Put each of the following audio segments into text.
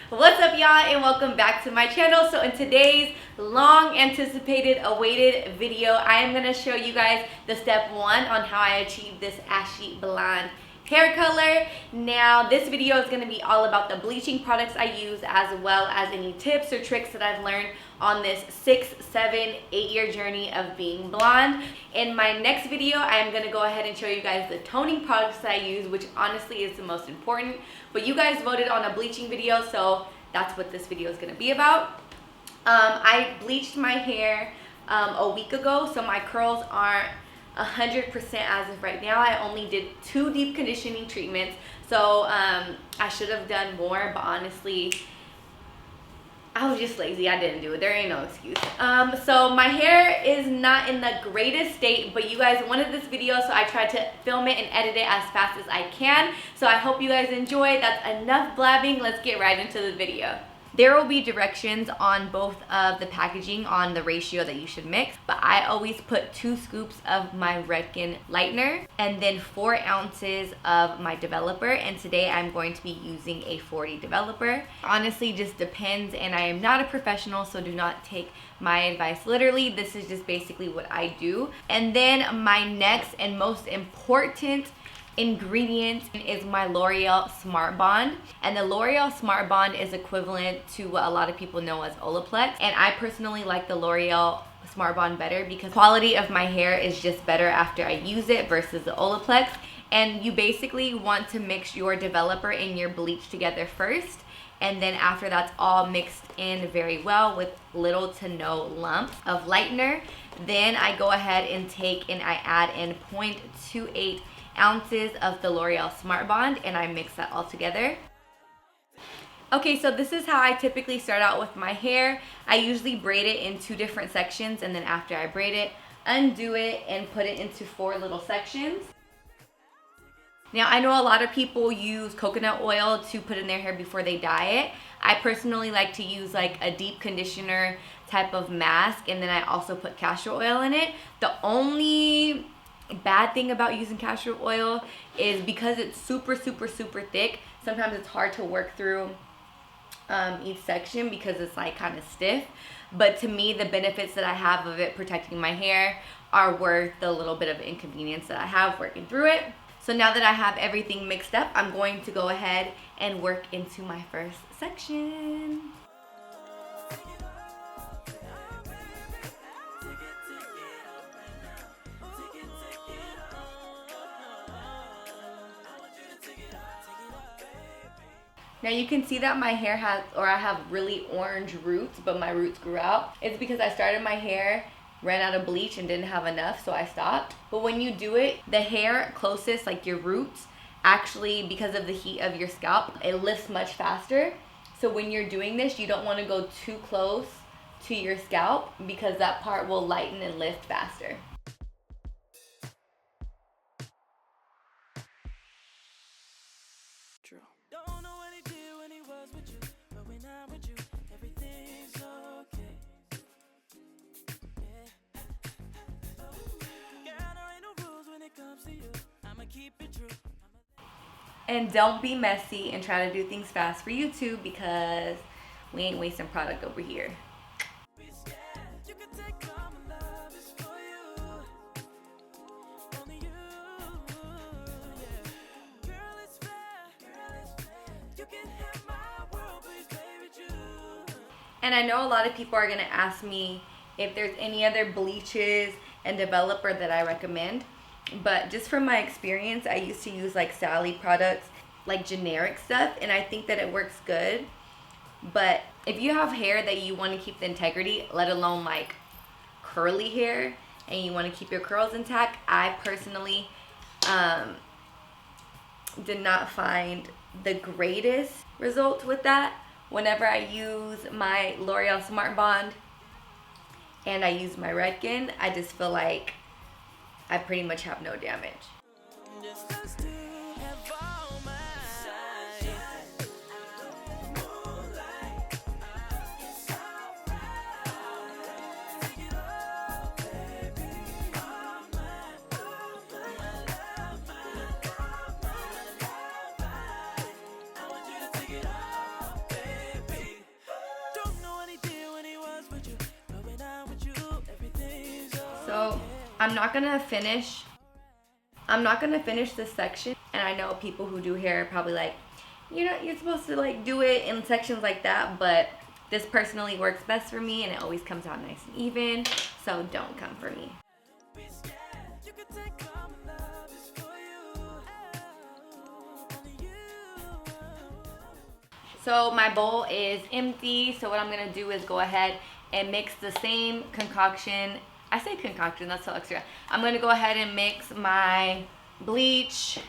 What's up, y'all, and welcome back to my channel. So in today's long anticipated awaited video, I am going to show you guys the step 1 on how I achieved this ashy blonde hair color. Now this video is going to be all about the bleaching products I use, as well as any tips or tricks that I've learned on this 6, 7, 8 year journey of being blonde. In my next video, I am going to go ahead and show you guys the toning products that I use, which honestly is the most important. But you guys voted on a bleaching video, so that's what this video is going to be about. I bleached my hair a week ago, so my curls aren't 100% as of right now. I only did 2 deep conditioning treatments, so I should have done more, but honestly I was just lazy. I didn't do it. There ain't no excuse. So my hair is not in the greatest state, but you guys wanted this video, so I tried to film it and edit it as fast as I can. So I hope you guys enjoy. That's enough blabbing. Let's get right into the video. There will be directions on both of the packaging on the ratio that you should mix, but I always put 2 scoops of my Redken lightner and then 4 ounces of my developer, and today I'm going to be using a 40 developer. Honestly, just depends, and I am not a professional, so do not take my advice literally. This is just basically what I do. And then my next and most important ingredient is my L'Oreal Smart Bond, and the L'Oreal Smart Bond is equivalent to what a lot of people know as Olaplex, and I personally like the L'Oreal Smart Bond better because quality of my hair is just better after I use it versus the Olaplex. And you basically want to mix your developer and your bleach together first, and then after that's all mixed in very well with little to no lumps of lightener, then I go ahead and I add in 0.28 ounces of the L'Oreal Smart Bond, and I mix that all together. Okay, so this is how I typically start out with my hair. I usually braid it in 2 different sections, and then after I braid it, undo it and put it into 4 little sections. Now, I know a lot of people use coconut oil to put in their hair before they dye it. I personally like to use like a deep conditioner type of mask, and then I also put castor oil in it. The only bad thing about using castor oil is because it's super thick, sometimes it's hard to work through each section because it's like kind of stiff. But to me, the benefits that I have of it protecting my hair are worth the little bit of inconvenience that I have working through it. So now that I have everything mixed up, I'm going to go ahead and work into my first section. Now you can see that my hair I have really orange roots, but my roots grew out. It's because I started my hair, ran out of bleach and didn't have enough, so I stopped. But when you do it, the hair closest, like your roots, actually, because of the heat of your scalp, it lifts much faster. So when you're doing this, you don't want to go too close to your scalp because that part will lighten and lift faster. Don't know what he did when he was with you, but when I'm with you, everything's okay. Yeah. Girl, there ain't no rules when it comes to you. I'ma keep it true. And don't be messy and try to do things fast for YouTube because we ain't wasting product over here. You can take all my love is for you. Only you. Yeah. Girl, it's fair. You can have my world, please play with you. And I know a lot of people are going to ask me if there's any other bleaches and developer that I recommend. But just from my experience, I used to use like Sally products, like generic stuff, and I think that it works good. But if you have hair that you want to keep the integrity, let alone like curly hair, and you want to keep your curls intact, I personally did not find the greatest results with that. Whenever I use my L'Oreal Smart Bond and I use my Redken, I just feel like I pretty much have no damage. Just us two have all my sunshine. Moonlight. It's alright. Take it all, baby. All mine. My love, my love, my love. I want you to take it all, baby. I'm not gonna finish this section, and I know people who do hair are probably like, you know, you're supposed to like do it in sections like that, but this personally works best for me and it always comes out nice and even, so don't come for me. So my bowl is empty, so what I'm gonna do is go ahead and mix the same concoction. I say concoction, that's so extra. I'm gonna go ahead and mix my bleach,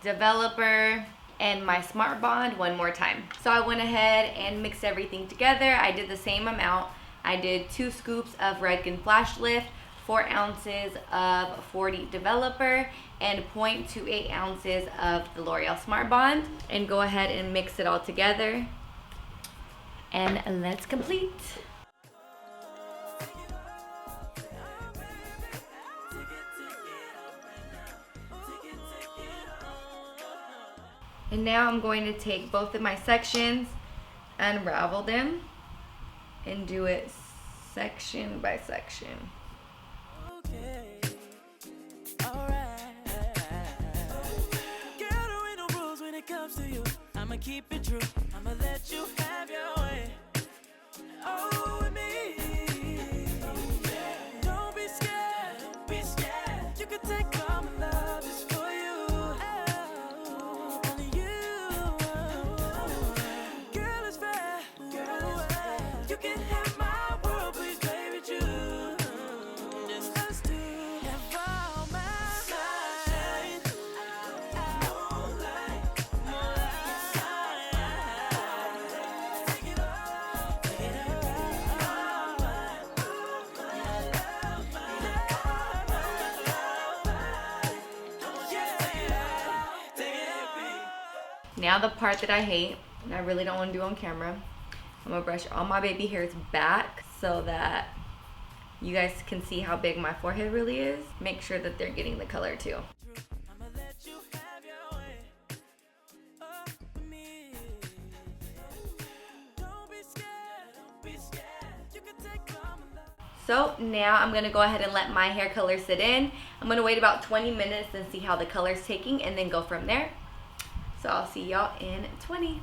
developer, and my Smart Bond one more time. So I went ahead and mixed everything together. I did the same amount. I did 2 scoops of Redken Flash Lift, 4 ounces of 40 developer, and 0.28 ounces of the L'Oreal Smart Bond, and go ahead and mix it all together. And let's complete. And now I'm going to take both of my sections, unravel them, and do it section by section. Okay, alright. Girl, there ain't no rules when it comes to you. I'ma keep it true. I'ma let you have your way. Oh, with me. Don't be scared. Don't be scared. You can take all my love is for you. Oh, only you. Girl, it's fair. Girl, it's fair. You can have my world, please, baby, you. Just us two. Have all my sunshine. Moonlight. Take it all. Take it all. Now the part that I hate, and I really don't want to do on camera, I'm gonna brush all my baby hairs back so that you guys can see how big my forehead really is. Make sure that they're getting the color too. I'ma let you have your way. Oh, me. Don't be scared. Don't be scared. You can take all my love. So now I'm gonna go ahead and let my hair color sit in. I'm gonna wait about 20 minutes and see how the color's taking, and then go from there. So I'll see y'all in 20.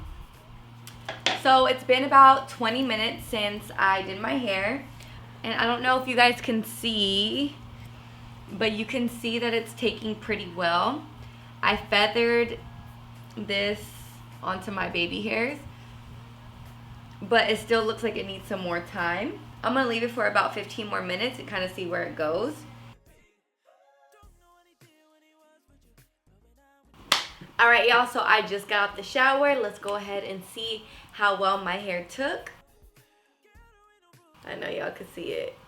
So it's been about 20 minutes since I did my hair, and I don't know if you guys can see, but you can see that it's taking pretty well. I feathered this onto my baby hairs, but it still looks like it needs some more time. I'm gonna leave it for about 15 more minutes and kind of see where it goes. All right, y'all, so I just got out the shower. Let's go ahead and see how well my hair took. I know y'all can see it.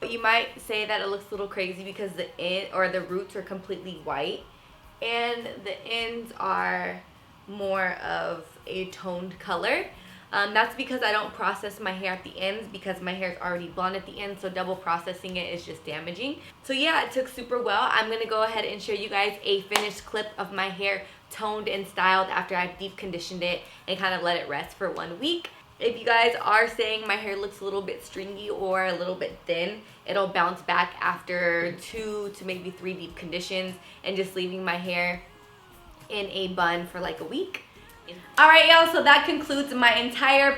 You might say that it looks a little crazy because the roots are completely white and the ends are more of a toned color. That's because I don't process my hair at the ends because my hair is already blonde at the end, so double processing it is just damaging. So yeah, it took super well. I'm gonna go ahead and show you guys a finished clip of my hair toned and styled after I've deep conditioned it and kind of let it rest for 1 week. If you guys are saying my hair looks a little bit stringy or a little bit thin, it'll bounce back after 2 to maybe 3 deep conditions and just leaving my hair in a bun for like a week. All right, y'all, so that concludes my entire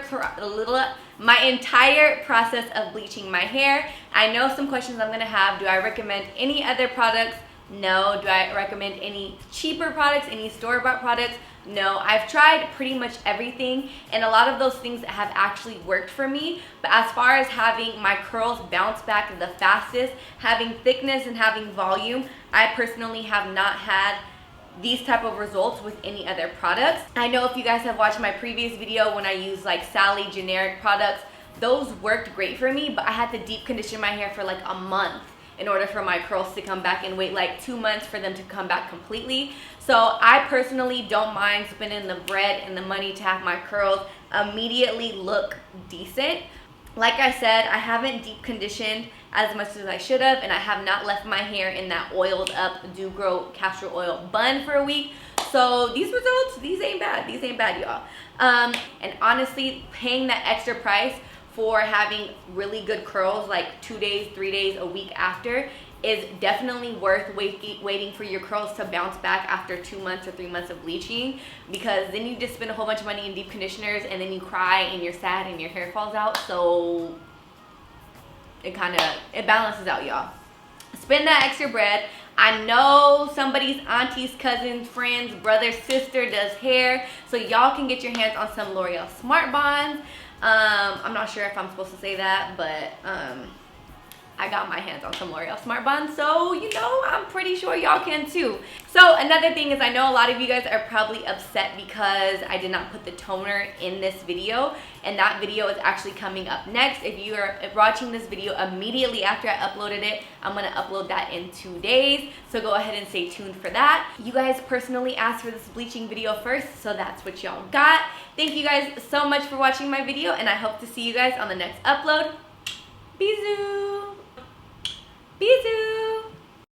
process of bleaching my hair. I know some questions I'm gonna have. Do I recommend any other products? No. Do I recommend any cheaper products, any store-bought products? No. I've tried pretty much everything, and a lot of those things have actually worked for me. But as far as having my curls bounce back the fastest, having thickness and having volume, I personally have not had these type of results with any other products. I know if you guys have watched my previous video when I used like Sally generic products, those worked great for me, but I had to deep condition my hair for like a month in order for my curls to come back and wait like 2 months for them to come back completely. So I personally don't mind spending the bread and the money to have my curls immediately look decent. Like I said, I haven't deep conditioned as much as I should have, and I have not left my hair in that oiled up Do Grow castor oil bun for a week. So these results, these ain't bad, y'all. And honestly, paying that extra price for having really good curls like 2 days, 3 days, a week after is definitely worth waiting for your curls to bounce back after 2 months or 3 months of bleaching, because then you just spend a whole bunch of money in deep conditioners and then you cry and you're sad and your hair falls out. So it balances out, y'all. Spend that extra bread. I know somebody's auntie's cousin's friend's brother sister does hair, so y'all can get your hands on some L'Oreal Smart Bonds. I'm not sure if I'm supposed to say that, but I got my hands on some L'Oreal Smart Bonds, so you know, I'm pretty sure y'all can too. So another thing is, I know a lot of you guys are probably upset because I did not put the toner in this video, and that video is actually coming up next. If you are watching this video immediately after I uploaded it, I'm gonna upload that in 2 days, so go ahead and stay tuned for that. You guys personally asked for this bleaching video first, so that's what y'all got. Thank you guys so much for watching my video, and I hope to see you guys on the next upload. Bisous!